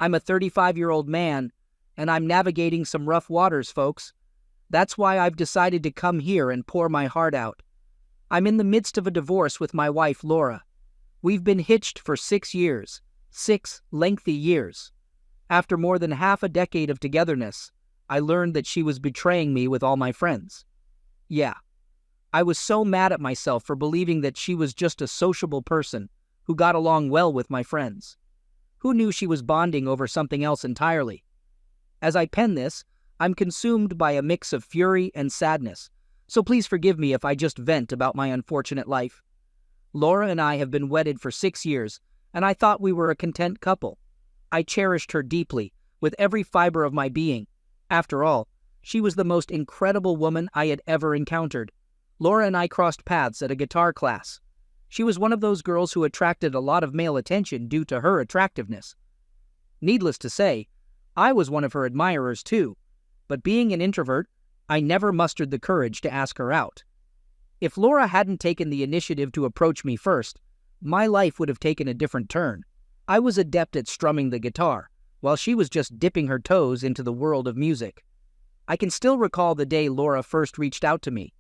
I'm a 35-year-old man, and I'm navigating some rough waters, folks. That's why I've decided to come here and pour my heart out. I'm in the midst of a divorce with my wife, Laura. We've been hitched for 6 years. 6 lengthy years. After more than half a decade of togetherness, I learned that she was betraying me with all my friends. Yeah, I was so mad at myself for believing that she was just a sociable person who got along well with my friends. Who knew she was bonding over something else entirely? As I pen this, I'm consumed by a mix of fury and sadness, so please forgive me if I just vent about my unfortunate life. Laura and I have been wedded for 6 years, and I thought we were a content couple. I cherished her deeply, with every fiber of my being. After all, she was the most incredible woman I had ever encountered. Laura and I crossed paths at a guitar class. She was one of those girls who attracted a lot of male attention due to her attractiveness. Needless to say, I was one of her admirers too, but being an introvert, I never mustered the courage to ask her out. If Laura hadn't taken the initiative to approach me first, my life would have taken a different turn. I was adept at strumming the guitar, while she was just dipping her toes into the world of music. I can still recall the day Laura first reached out to me.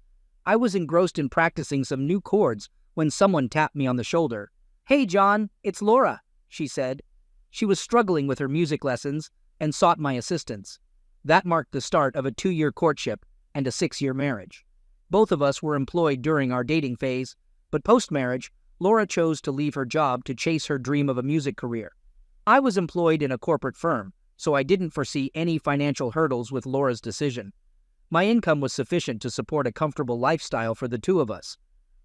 I was engrossed in practicing some new chords when someone tapped me on the shoulder. "Hey, John, it's Laura," she said. She was struggling with her music lessons and sought my assistance. That marked the start of a 2-year courtship and a 6-year marriage. Both of us were employed during our dating phase, but post-marriage, Laura chose to leave her job to chase her dream of a music career. I was employed in a corporate firm, so I didn't foresee any financial hurdles with Laura's decision. My income was sufficient to support a comfortable lifestyle for the two of us.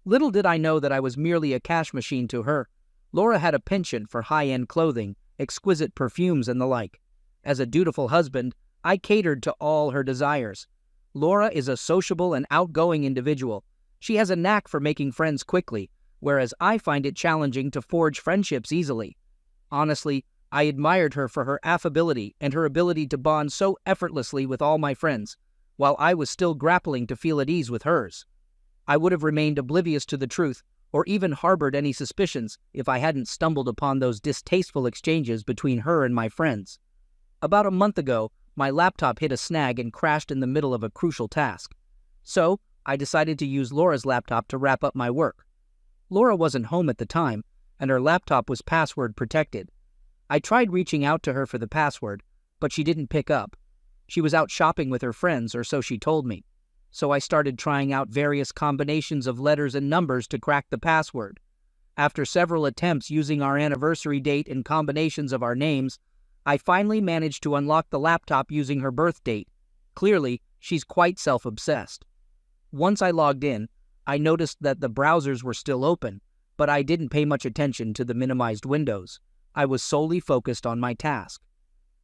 Little did I know that I was merely a cash machine to her. Laura had a penchant for high-end clothing, exquisite perfumes, and the like. As a dutiful husband, I catered to all her desires. Laura is a sociable and outgoing individual. She has a knack for making friends quickly, whereas I find it challenging to forge friendships easily. Honestly, I admired her for her affability and her ability to bond so effortlessly with all my friends, while I was still grappling to feel at ease with hers. I would have remained oblivious to the truth, or even harbored any suspicions, if I hadn't stumbled upon those distasteful exchanges between her and my friends. About a month ago, my laptop hit a snag and crashed in the middle of a crucial task. So, I decided to use Laura's laptop to wrap up my work. Laura wasn't home at the time, and her laptop was password protected. I tried reaching out to her for the password, but she didn't pick up. She was out shopping with her friends, or so she told me. So I started trying out various combinations of letters and numbers to crack the password. After several attempts using our anniversary date and combinations of our names, I finally managed to unlock the laptop using her birth date. Clearly, she's quite self-obsessed. Once I logged in, I noticed that the browsers were still open, but I didn't pay much attention to the minimized windows. I was solely focused on my task.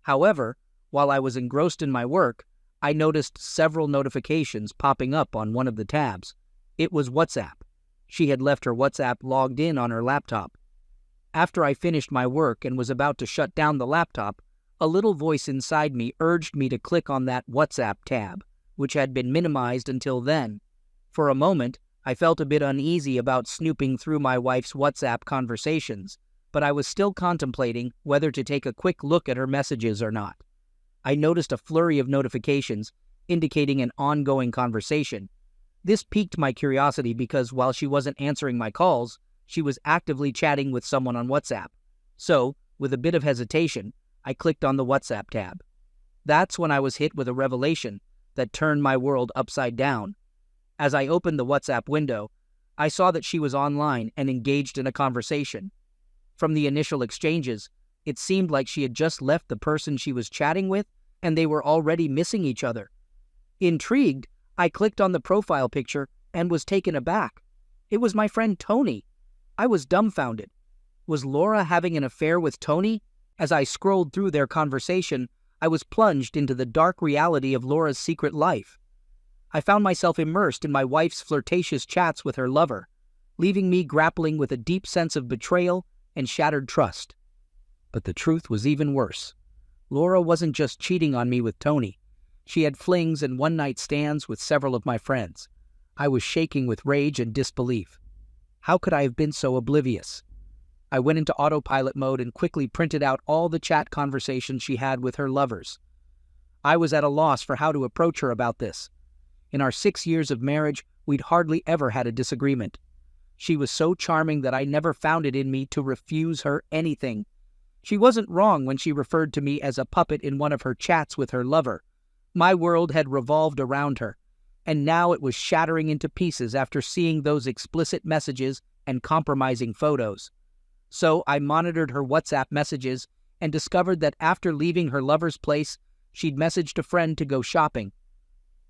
However, while I was engrossed in my work, I noticed several notifications popping up on one of the tabs. It was WhatsApp. She had left her WhatsApp logged in on her laptop. After I finished my work and was about to shut down the laptop, a little voice inside me urged me to click on that WhatsApp tab, which had been minimized until then. For a moment, I felt a bit uneasy about snooping through my wife's WhatsApp conversations, but I was still contemplating whether to take a quick look at her messages or not. I noticed a flurry of notifications indicating an ongoing conversation. This piqued my curiosity because while she wasn't answering my calls, she was actively chatting with someone on WhatsApp. So, with a bit of hesitation, I clicked on the WhatsApp tab. That's when I was hit with a revelation that turned my world upside down. As I opened the WhatsApp window, I saw that she was online and engaged in a conversation. From the initial exchanges, it seemed like she had just left the person she was chatting with and they were already missing each other. Intrigued, I clicked on the profile picture and was taken aback. It was my friend Tony. I was dumbfounded. Was Laura having an affair with Tony? As I scrolled through their conversation, I was plunged into the dark reality of Laura's secret life. I found myself immersed in my wife's flirtatious chats with her lover, leaving me grappling with a deep sense of betrayal and shattered trust. But the truth was even worse. Laura wasn't just cheating on me with Tony. She had flings and one-night stands with several of my friends. I was shaking with rage and disbelief. How could I have been so oblivious? I went into autopilot mode and quickly printed out all the chat conversations she had with her lovers. I was at a loss for how to approach her about this. In our 6 years of marriage, we'd hardly ever had a disagreement. She was so charming that I never found it in me to refuse her anything. She wasn't wrong when she referred to me as a puppet in one of her chats with her lover. My world had revolved around her, and now it was shattering into pieces after seeing those explicit messages and compromising photos. So I monitored her WhatsApp messages and discovered that after leaving her lover's place, she'd messaged a friend to go shopping.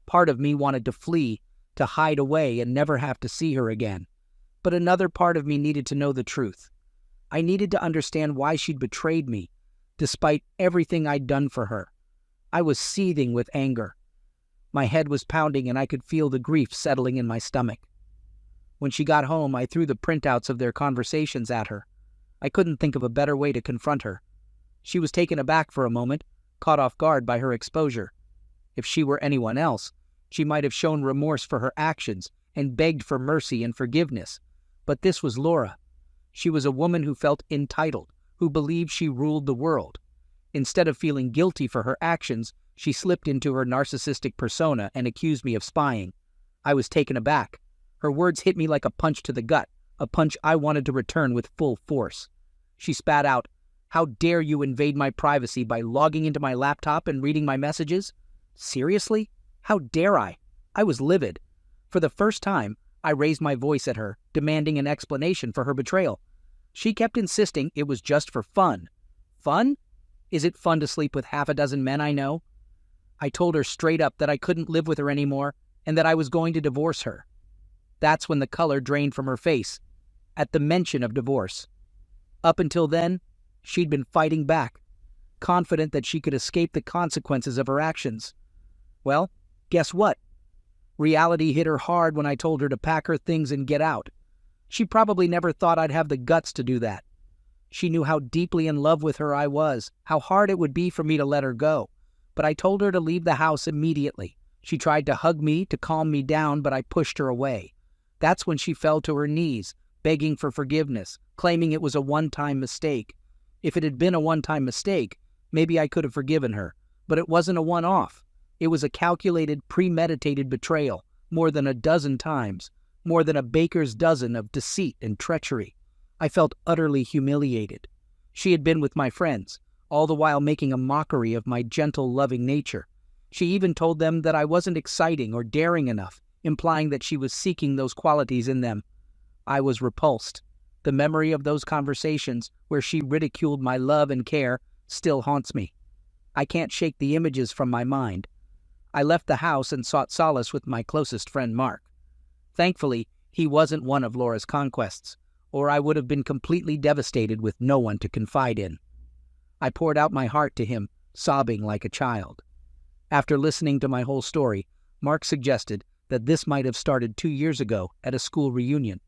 Part of me wanted to flee, to hide away and never have to see her again. But another part of me needed to know the truth. I needed to understand why she'd betrayed me, despite everything I'd done for her. I was seething with anger. My head was pounding and I could feel the grief settling in my stomach. When she got home, I threw the printouts of their conversations at her. I couldn't think of a better way to confront her. She was taken aback for a moment, caught off guard by her exposure. If she were anyone else, she might have shown remorse for her actions and begged for mercy and forgiveness. But this was Laura. She was a woman who felt entitled, who believed she ruled the world. Instead of feeling guilty for her actions, she slipped into her narcissistic persona and accused me of spying. I was taken aback. Her words hit me like a punch to the gut, a punch I wanted to return with full force. She spat out, "How dare you invade my privacy by logging into my laptop and reading my messages? Seriously? How dare I?" I was livid. For the first time, I raised my voice at her, demanding an explanation for her betrayal. She kept insisting it was just for fun. Fun? Is it fun to sleep with half a dozen men I know? I told her straight up that I couldn't live with her anymore and that I was going to divorce her. That's when the color drained from her face, at the mention of divorce. Up until then, she'd been fighting back, confident that she could escape the consequences of her actions. Well, guess what? Reality hit her hard when I told her to pack her things and get out. She probably never thought I'd have the guts to do that. She knew how deeply in love with her I was, how hard it would be for me to let her go. But I told her to leave the house immediately. She tried to hug me to calm me down, but I pushed her away. That's when she fell to her knees, begging for forgiveness, claiming it was a one-time mistake. If it had been a one-time mistake, maybe I could have forgiven her. But it wasn't a one-off. It was a calculated, premeditated betrayal, more than a dozen times, more than a baker's dozen of deceit and treachery. I felt utterly humiliated. She had been with my friends, all the while making a mockery of my gentle, loving nature. She even told them that I wasn't exciting or daring enough, implying that she was seeking those qualities in them. I was repulsed. The memory of those conversations, where she ridiculed my love and care, still haunts me. I can't shake the images from my mind. I left the house and sought solace with my closest friend Mark. Thankfully, he wasn't one of Laura's conquests, or I would have been completely devastated with no one to confide in. I poured out my heart to him, sobbing like a child. After listening to my whole story, Mark suggested that this might have started 2 years ago at a school reunion.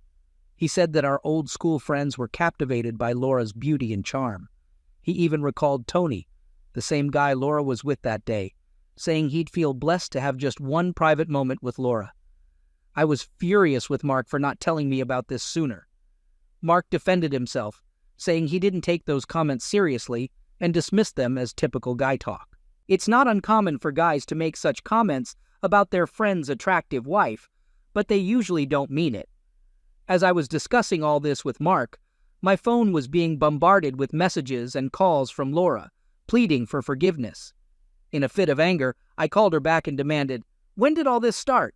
He said that our old school friends were captivated by Laura's beauty and charm. He even recalled Tony, the same guy Laura was with that day, saying he'd feel blessed to have just one private moment with Laura. I was furious with Mark for not telling me about this sooner. Mark defended himself, saying he didn't take those comments seriously and dismissed them as typical guy talk. It's not uncommon for guys to make such comments about their friend's attractive wife, but they usually don't mean it. As I was discussing all this with Mark, my phone was being bombarded with messages and calls from Laura, pleading for forgiveness. In a fit of anger, I called her back and demanded, "When did all this start?"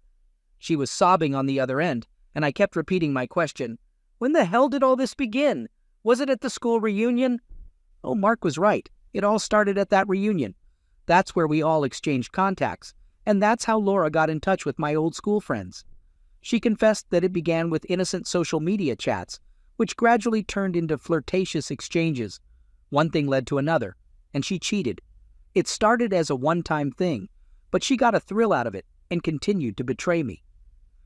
She was sobbing on the other end, and I kept repeating my question, "When the hell did all this begin? Was it at the school reunion?" Oh, Mark was right. It all started at that reunion. That's where we all exchanged contacts, and that's how Laura got in touch with my old school friends. She confessed that it began with innocent social media chats, which gradually turned into flirtatious exchanges. One thing led to another, and she cheated. It started as a one-time thing, but she got a thrill out of it and continued to betray me.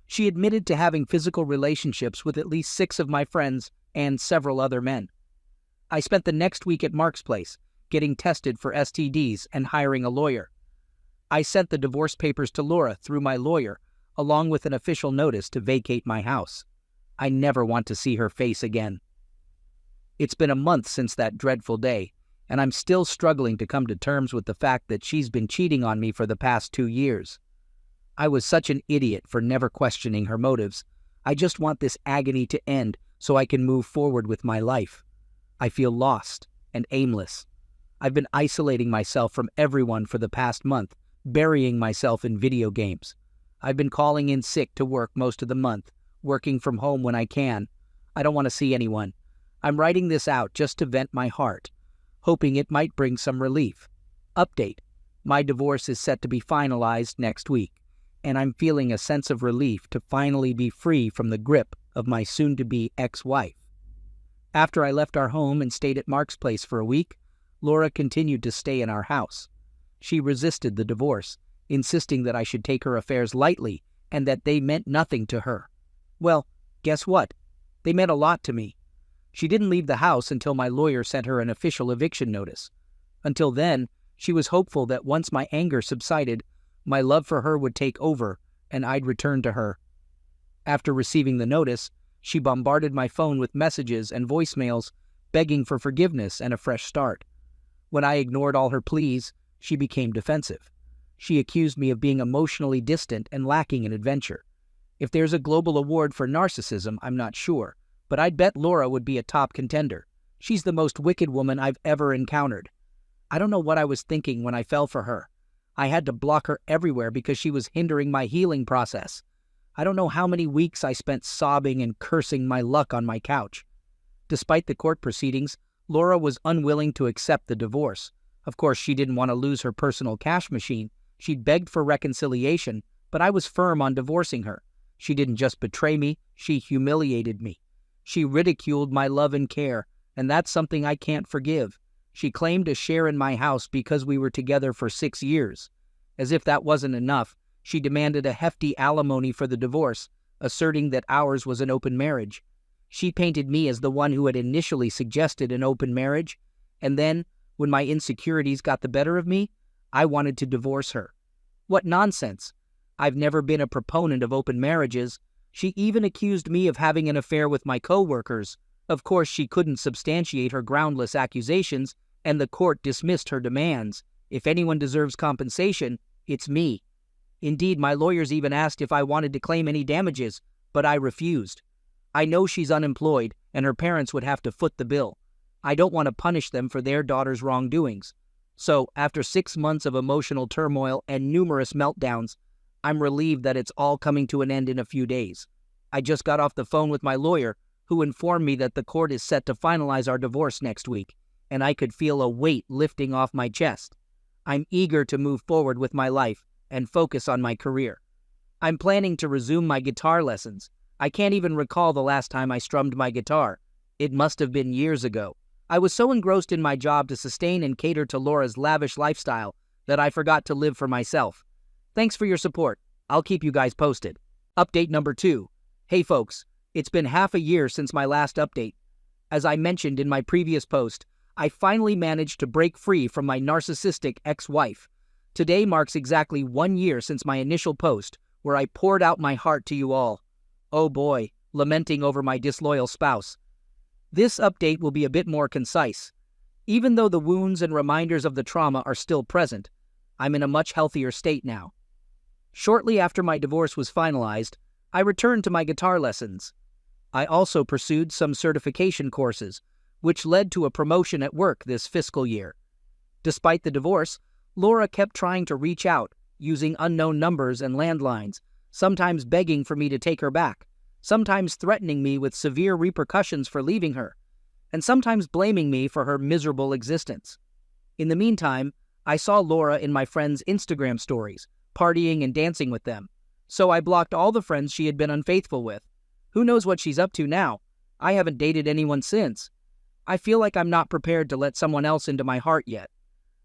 She admitted to having physical relationships with at least 6 of my friends and several other men. I spent the next week at Mark's place, getting tested for STDs and hiring a lawyer. I sent the divorce papers to Laura through my lawyer, along with an official notice to vacate my house. I never want to see her face again. It's been a month since that dreadful day, and I'm still struggling to come to terms with the fact that she's been cheating on me for the past 2 years. I was such an idiot for never questioning her motives. I just want this agony to end so I can move forward with my life. I feel lost and aimless. I've been isolating myself from everyone for the past month, burying myself in video games. I've been calling in sick to work most of the month, working from home when I can. I don't want to see anyone. I'm writing this out just to vent my heart, hoping it might bring some relief. Update: my divorce is set to be finalized next week, and I'm feeling a sense of relief to finally be free from the grip of my soon-to-be ex-wife. After I left our home and stayed at Mark's place for a week, Laura continued to stay in our house. She resisted the divorce, insisting that I should take her affairs lightly and that they meant nothing to her. Well, guess what? They meant a lot to me. She didn't leave the house until my lawyer sent her an official eviction notice. Until then, she was hopeful that once my anger subsided, my love for her would take over and I'd return to her. After receiving the notice, she bombarded my phone with messages and voicemails begging for forgiveness and a fresh start. When I ignored all her pleas, she became defensive. She accused me of being emotionally distant and lacking in adventure. If there's a global award for narcissism, I'm not sure, but I'd bet Laura would be a top contender. She's the most wicked woman I've ever encountered. I don't know what I was thinking when I fell for her. I had to block her everywhere because she was hindering my healing process. I don't know how many weeks I spent sobbing and cursing my luck on my couch. Despite the court proceedings, Laura was unwilling to accept the divorce. Of course, she didn't want to lose her personal cash machine. She'd begged for reconciliation, but I was firm on divorcing her. She didn't just betray me, she humiliated me. She ridiculed my love and care, and that's something I can't forgive. She claimed a share in my house because we were together for 6 years. As if that wasn't enough, she demanded a hefty alimony for the divorce, asserting that ours was an open marriage. She painted me as the one who had initially suggested an open marriage, and then, when my insecurities got the better of me, I wanted to divorce her. What nonsense! I've never been a proponent of open marriages. She even accused me of having an affair with my co-workers. Of course, she couldn't substantiate her groundless accusations, and the court dismissed her demands. If anyone deserves compensation, it's me. Indeed, my lawyers even asked if I wanted to claim any damages, but I refused. I know she's unemployed, and her parents would have to foot the bill. I don't want to punish them for their daughter's wrongdoings. So, after 6 months of emotional turmoil and numerous meltdowns, I'm relieved that it's all coming to an end in a few days. I just got off the phone with my lawyer, who informed me that the court is set to finalize our divorce next week, and I could feel a weight lifting off my chest. I'm eager to move forward with my life and focus on my career. I'm planning to resume my guitar lessons. I can't even recall the last time I strummed my guitar. It must have been years ago. I was so engrossed in my job to sustain and cater to Laura's lavish lifestyle that I forgot to live for myself. Thanks for your support. I'll keep you guys posted. Update number 2. Hey folks, it's been half a year since my last update. As I mentioned in my previous post, I finally managed to break free from my narcissistic ex-wife. Today marks exactly 1 year since my initial post, where I poured out my heart to you all. Oh boy, lamenting over my disloyal spouse. This update will be a bit more concise. Even though the wounds and reminders of the trauma are still present, I'm in a much healthier state now. Shortly after my divorce was finalized, I returned to my guitar lessons. I also pursued some certification courses, which led to a promotion at work this fiscal year. Despite the divorce, Laura kept trying to reach out, using unknown numbers and landlines, sometimes begging for me to take her back, sometimes threatening me with severe repercussions for leaving her, and sometimes blaming me for her miserable existence. In the meantime, I saw Laura in my friends' Instagram stories, partying and dancing with them, so I blocked all the friends she had been unfaithful with. Who knows what she's up to now? I haven't dated anyone since. I feel like I'm not prepared to let someone else into my heart yet.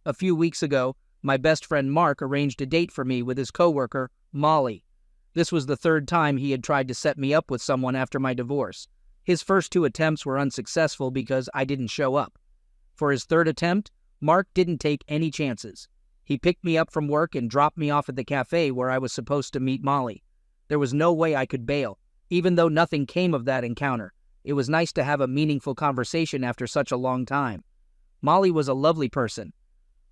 A few weeks ago, my best friend Mark arranged a date for me with his coworker, Molly. This was the 3rd time he had tried to set me up with someone after my divorce. His first 2 attempts were unsuccessful because I didn't show up. For his 3rd attempt, Mark didn't take any chances. He picked me up from work and dropped me off at the cafe where I was supposed to meet Molly. There was no way I could bail, even though nothing came of that encounter. It was nice to have a meaningful conversation after such a long time. Molly was a lovely person,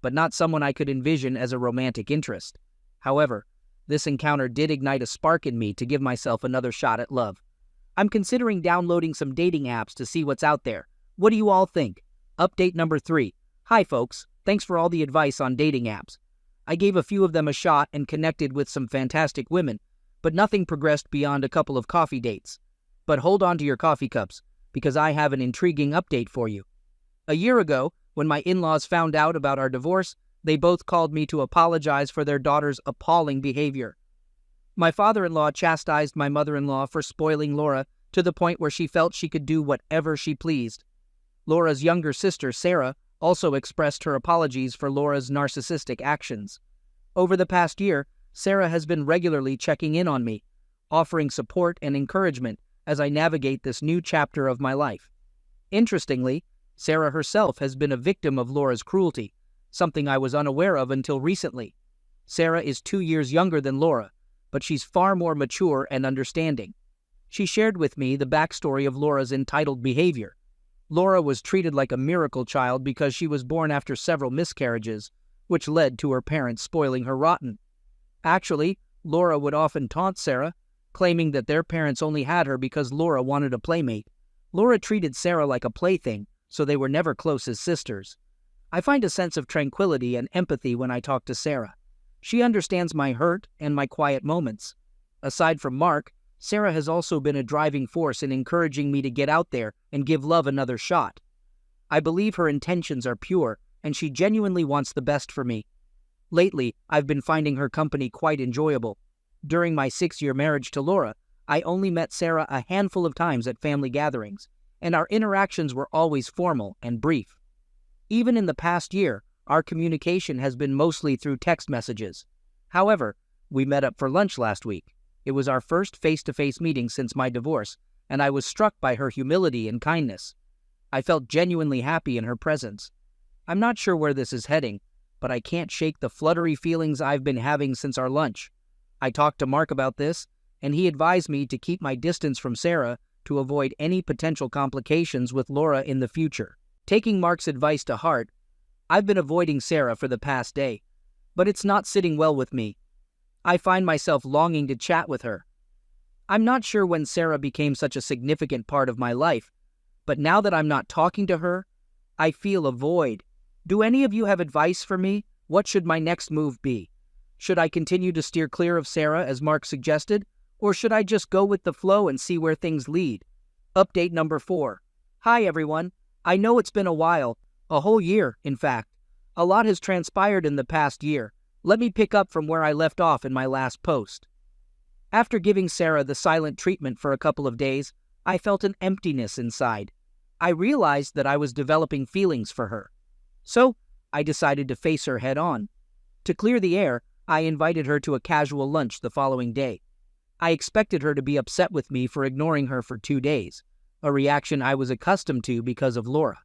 but not someone I could envision as a romantic interest. However, this encounter did ignite a spark in me to give myself another shot at love. I'm considering downloading some dating apps to see what's out there. What do you all think? Update number 3. Hi folks, thanks for all the advice on dating apps. I gave a few of them a shot and connected with some fantastic women, but nothing progressed beyond a couple of coffee dates. But hold on to your coffee cups, because I have an intriguing update for you. A year ago, when my in-laws found out about our divorce, they both called me to apologize for their daughter's appalling behavior. My father-in-law chastised my mother-in-law for spoiling Laura to the point where she felt she could do whatever she pleased. Laura's younger sister, Sarah, also expressed her apologies for Laura's narcissistic actions. Over the past year, Sarah has been regularly checking in on me, offering support and encouragement as I navigate this new chapter of my life. Interestingly, Sarah herself has been a victim of Laura's cruelty, something I was unaware of until recently. Sarah is 2 years younger than Laura, but she's far more mature and understanding. She shared with me the backstory of Laura's entitled behavior. Laura was treated like a miracle child because she was born after several miscarriages, which led to her parents spoiling her rotten. Actually, Laura would often taunt Sarah, claiming that their parents only had her because Laura wanted a playmate. Laura treated Sarah like a plaything, so they were never close as sisters. I find a sense of tranquility and empathy when I talk to Sarah. She understands my hurt and my quiet moments. Aside from Mark, Sarah has also been a driving force in encouraging me to get out there and give love another shot. I believe her intentions are pure, and she genuinely wants the best for me. Lately, I've been finding her company quite enjoyable. During my 6-year marriage to Laura, I only met Sarah a handful of times at family gatherings, and our interactions were always formal and brief. Even in the past year, our communication has been mostly through text messages. However, we met up for lunch last week. It was our first face-to-face meeting since my divorce, and I was struck by her humility and kindness. I felt genuinely happy in her presence. I'm not sure where this is heading, but I can't shake the fluttery feelings I've been having since our lunch. I talked to Mark about this, and he advised me to keep my distance from Sarah to avoid any potential complications with Laura in the future. Taking Mark's advice to heart, I've been avoiding Sarah for the past day, but it's not sitting well with me. I find myself longing to chat with her. I'm not sure when Sarah became such a significant part of my life, but now that I'm not talking to her, I feel a void. Do any of you have advice for me? What should my next move be? Should I continue to steer clear of Sarah as Mark suggested, or should I just go with the flow and see where things lead? Update number 4. Hi everyone. I know it's been a while, a whole year, in fact. A lot has transpired in the past year. Let me pick up from where I left off in my last post. After giving Sarah the silent treatment for a couple of days, I felt an emptiness inside. I realized that I was developing feelings for her. So, I decided to face her head on. To clear the air, I invited her to a casual lunch the following day. I expected her to be upset with me for ignoring her for 2 days, a reaction I was accustomed to because of Laura.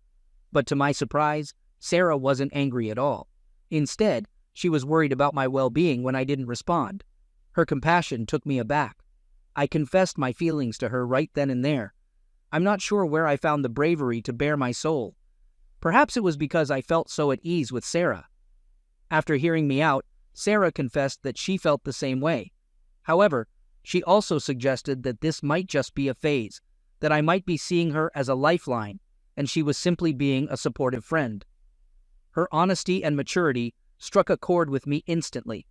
But to my surprise, Sarah wasn't angry at all. Instead, she was worried about my well-being when I didn't respond. Her compassion took me aback. I confessed my feelings to her right then and there. I'm not sure where I found the bravery to bare my soul. Perhaps it was because I felt so at ease with Sarah. After hearing me out, Sarah confessed that she felt the same way. However, she also suggested that this might just be a phase, that I might be seeing her as a lifeline, and she was simply being a supportive friend. Her honesty and maturity struck a chord with me instantly.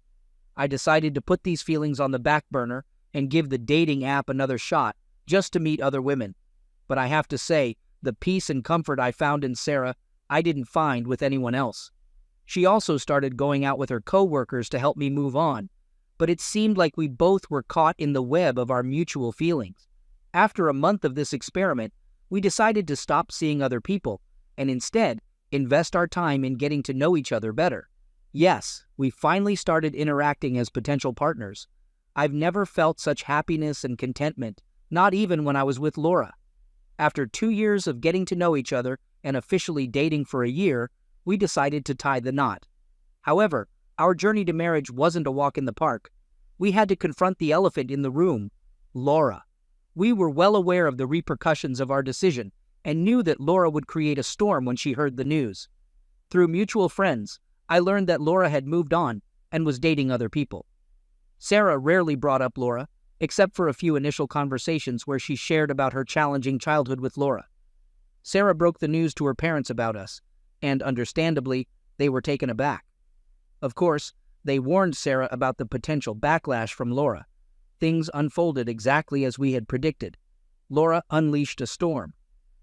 I decided to put these feelings on the back burner and give the dating app another shot just to meet other women. But I have to say, the peace and comfort I found in Sarah, I didn't find with anyone else. She also started going out with her coworkers to help me move on, but it seemed like we both were caught in the web of our mutual feelings. After a month of this experiment, we decided to stop seeing other people and instead invest our time in getting to know each other better. Yes, we finally started interacting as potential partners. I've never felt such happiness and contentment, not even when I was with Laura. After 2 years of getting to know each other and officially dating for a year, we decided to tie the knot. However, our journey to marriage wasn't a walk in the park. We had to confront the elephant in the room, Laura. We were well aware of the repercussions of our decision and knew that Laura would create a storm when she heard the news. Through mutual friends, I learned that Laura had moved on and was dating other people. Sarah rarely brought up Laura, except for a few initial conversations where she shared about her challenging childhood with Laura. Sarah broke the news to her parents about us, and understandably, they were taken aback. Of course, they warned Sarah about the potential backlash from Laura. Things unfolded exactly as we had predicted. Laura unleashed a storm.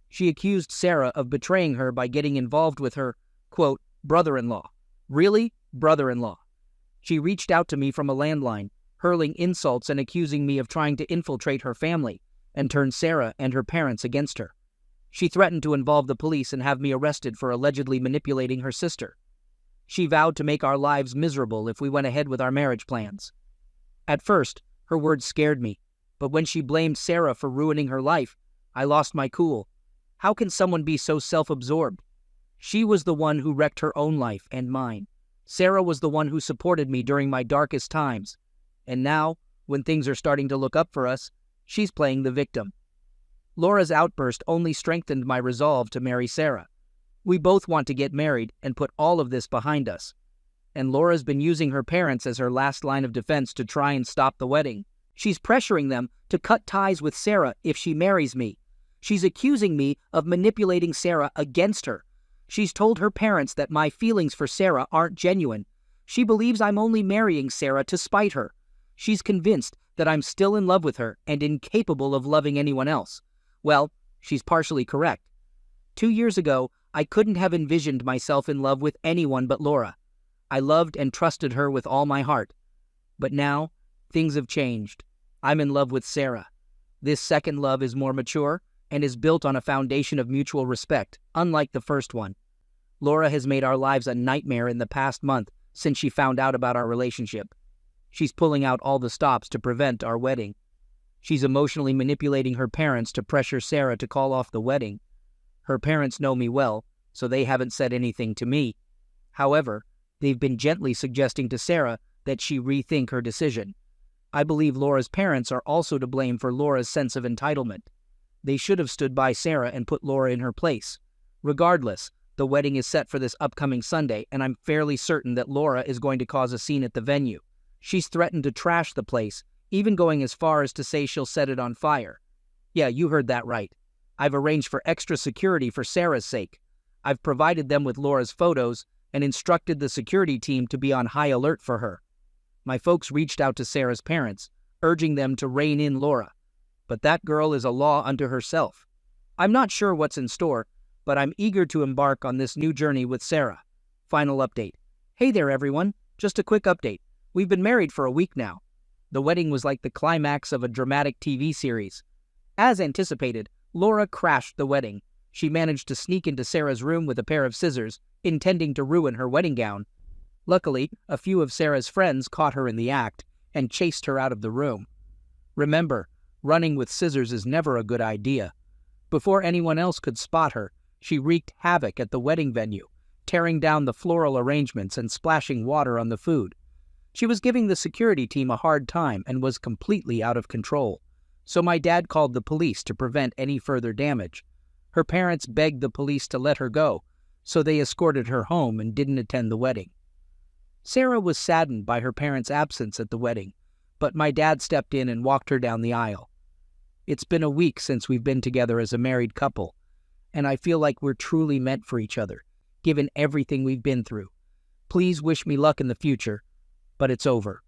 She accused Sarah of betraying her by getting involved with her, quote, brother-in-law. Really? Brother-in-law. She reached out to me from a landline, hurling insults and accusing me of trying to infiltrate her family and turn Sarah and her parents against her. She threatened to involve the police and have me arrested for allegedly manipulating her sister. She vowed to make our lives miserable if we went ahead with our marriage plans. At first, her words scared me, but when she blamed Sarah for ruining her life, I lost my cool. How can someone be so self-absorbed? She was the one who wrecked her own life and mine. Sarah was the one who supported me during my darkest times. And now, when things are starting to look up for us, she's playing the victim. Laura's outburst only strengthened my resolve to marry Sarah. We both want to get married and put all of this behind us. And Laura's been using her parents as her last line of defense to try and stop the wedding. She's pressuring them to cut ties with Sarah if she marries me. She's accusing me of manipulating Sarah against her. She's told her parents that my feelings for Sarah aren't genuine. She believes I'm only marrying Sarah to spite her. She's convinced that I'm still in love with her and incapable of loving anyone else. Well, she's partially correct. 2 years ago, I couldn't have envisioned myself in love with anyone but Laura. I loved and trusted her with all my heart. But now, things have changed. I'm in love with Sarah. This second love is more mature and is built on a foundation of mutual respect, unlike the first one. Laura has made our lives a nightmare in the past month since she found out about our relationship. She's pulling out all the stops to prevent our wedding. She's emotionally manipulating her parents to pressure Sarah to call off the wedding. Her parents know me well, so they haven't said anything to me. However, they've been gently suggesting to Sarah that she rethink her decision. I believe Laura's parents are also to blame for Laura's sense of entitlement. They should have stood by Sarah and put Laura in her place. Regardless, the wedding is set for this upcoming Sunday, and I'm fairly certain that Laura is going to cause a scene at the venue. She's threatened to trash the place, even going as far as to say she'll set it on fire. Yeah, you heard that right. I've arranged for extra security for Sarah's sake. I've provided them with Laura's photos and instructed the security team to be on high alert for her. My folks reached out to Sarah's parents, urging them to rein in Laura. But that girl is a law unto herself. I'm not sure what's in store, but I'm eager to embark on this new journey with Sarah. Final update. Hey there, everyone. Just a quick update. We've been married for a week now. The wedding was like the climax of a dramatic TV series. As anticipated, Laura crashed the wedding. She managed to sneak into Sarah's room with a pair of scissors, intending to ruin her wedding gown. Luckily, a few of Sarah's friends caught her in the act and chased her out of the room. Remember, running with scissors is never a good idea. Before anyone else could spot her, she wreaked havoc at the wedding venue, tearing down the floral arrangements and splashing water on the food. She was giving the security team a hard time and was completely out of control. So my dad called the police to prevent any further damage. Her parents begged the police to let her go, so they escorted her home and didn't attend the wedding. Sarah was saddened by her parents' absence at the wedding, but my dad stepped in and walked her down the aisle. It's been a week since we've been together as a married couple, and I feel like we're truly meant for each other, given everything we've been through. Please wish me luck in the future, but it's over.